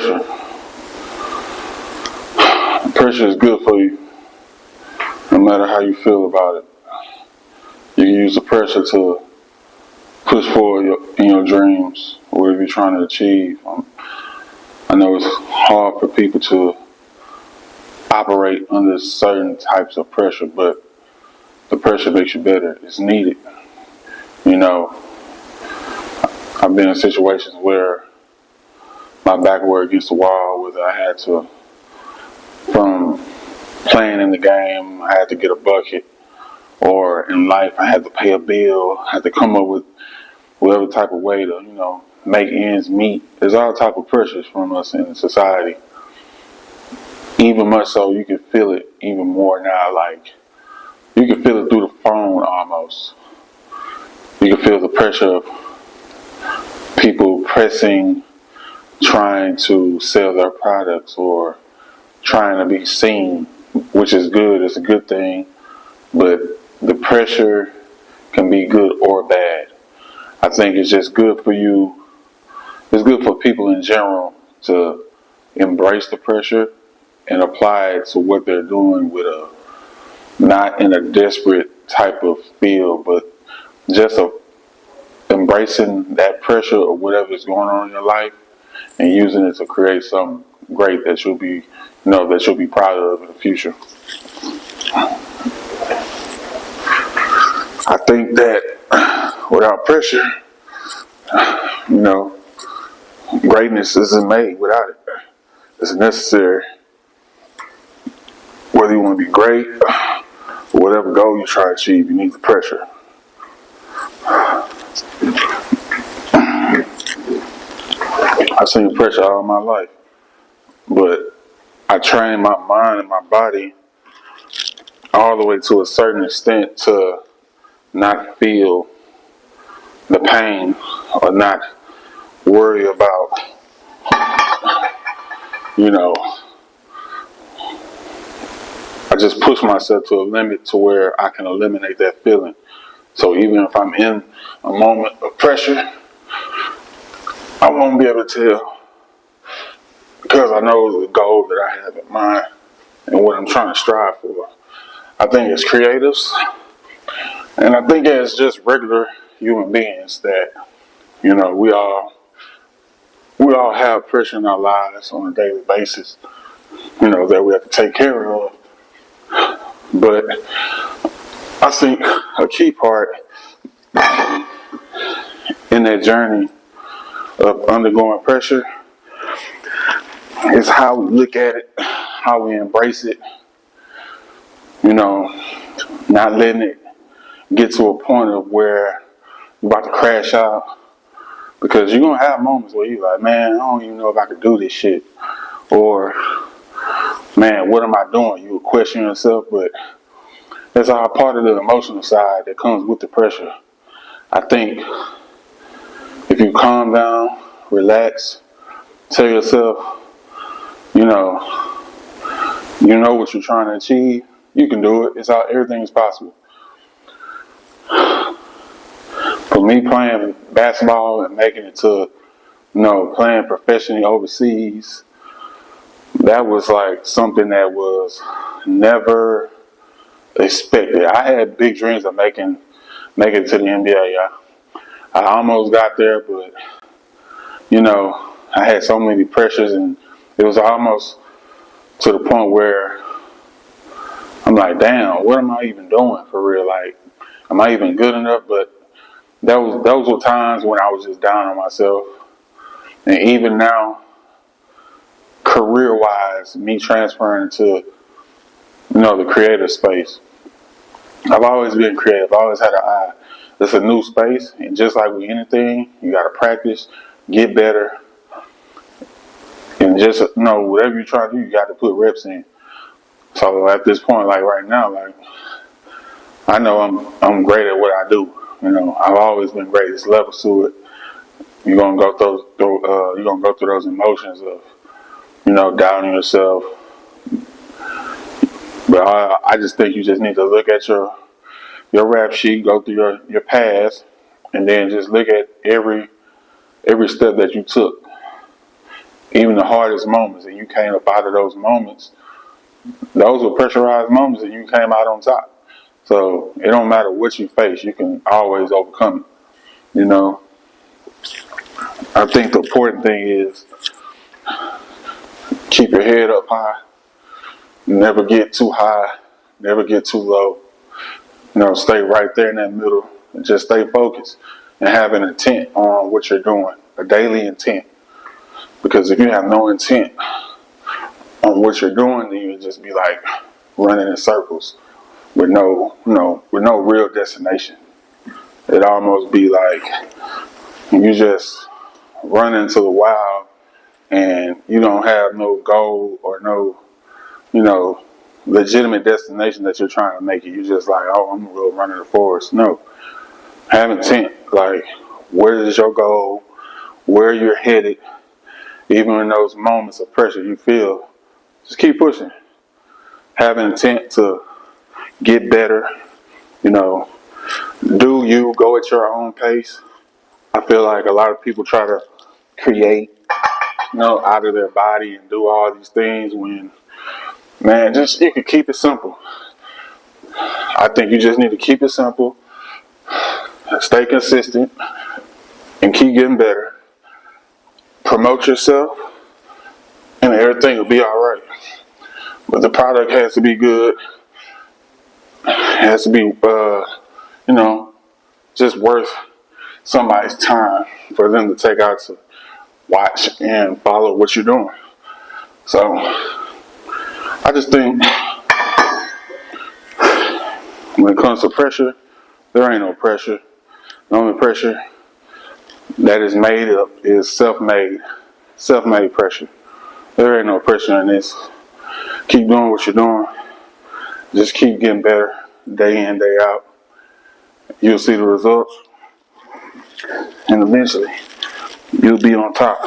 Pressure. Pressure is good for you, no matter how you feel about it. You can use the pressure to push forward in your dreams, whatever you're trying to achieve. I know it's hard for people to operate under certain types of pressure, but the pressure makes you better. It's needed. You know, I've been in situations where my back were against the wall, whether I had to, from playing in the game, I had to get a bucket, or in life I had to pay a bill, I had to come up with whatever type of way to, make ends meet. There's all type of pressures from us in society. Even much so, you can feel it even more now. Like, you can feel it through the phone almost. You can feel the pressure of people pressing, trying to sell their products or trying to be seen, which is good. It's a good thing. But the pressure can be good or bad. I think it's just good for you. It's good for people in general to embrace the pressure and apply it to what they're doing with not in a desperate type of feel, but just embracing that pressure or whatever is going on in your life and using it to create something great that you'll be, that you'll be proud of in the future. I think that without pressure, greatness isn't made without it. It's necessary. Whether you want to be great or whatever goal you try to achieve, you need the pressure. I've seen pressure all my life, but I train my mind and my body all the way to a certain extent to not feel the pain or not worry about, I just push myself to a limit to where I can eliminate that feeling. So even if I'm in a moment of pressure, I won't be able to tell because I know the goal that I have in mind and what I'm trying to strive for. I think as creatives, and I think as just regular human beings that, we all have pressure in our lives on a daily basis, that we have to take care of. But I think a key part in that journey of undergoing pressure is how we look at it, how we embrace it, not letting it get to a point of where you're about to crash out. Because you're going to have moments where you're like, man, I don't even know if I could do this shit. Or, man, what am I doing? You will question yourself, but that's all part of the emotional side that comes with the pressure. I think if you calm down, relax, tell yourself, you know what you're trying to achieve, you can do it. Everything is possible. For me, playing basketball and making it to, playing professionally overseas, that was like something that was never expected. I had big dreams of making it to the NBA. I almost got there, but, I had so many pressures, and it was almost to the point where I'm like, damn, what am I even doing for real? Like, am I even good enough? But those were times when I was just down on myself. And even now, career-wise, me transferring to, the creative space, I've always been creative. I've always had an eye. It's a new space, and just like with anything, you got to practice, get better, and just, whatever you try to do, you got to put reps in. So at this point, like right now, like I know I'm great at what I do. I've always been great. There's levels to it. You're gonna go through those emotions of, doubting yourself. But I just think you just need to look at your rap sheet, go through your past, and then just look at every step that you took even the hardest moments, and you came up out of those moments, those were pressurized moments, and you came out on top. So it don't matter what you face, you can always overcome it. I think the important thing is keep your head up high, never get too high, never get too low. Stay right there in that middle and just stay focused and have an intent on what you're doing, a daily intent. Because if you have no intent on what you're doing, then you just be like running in circles with no real destination. It almost be like you just run into the wild and you don't have no goal or no, legitimate destination that you're trying to make it. You're just like, oh, I'm gonna go run in the forest. No. Have intent. Like, where is your goal? Where you're headed? Even in those moments of pressure you feel, just keep pushing. Have an intent to get better. Do you go at your own pace? I feel like a lot of people try to create, out of their body and do all these things when, man, you can keep it simple. I think you just need to keep it simple, stay consistent, and keep getting better. Promote yourself, and everything will be all right. But the product has to be good. It has to be, just worth somebody's time for them to take out to watch and follow what you're doing. So, I just think when it comes to pressure, there ain't no pressure. The only pressure that is made up is self-made pressure. There ain't no pressure in this. Keep doing what you're doing. Just keep getting better day in, day out. You'll see the results. And eventually, you'll be on top.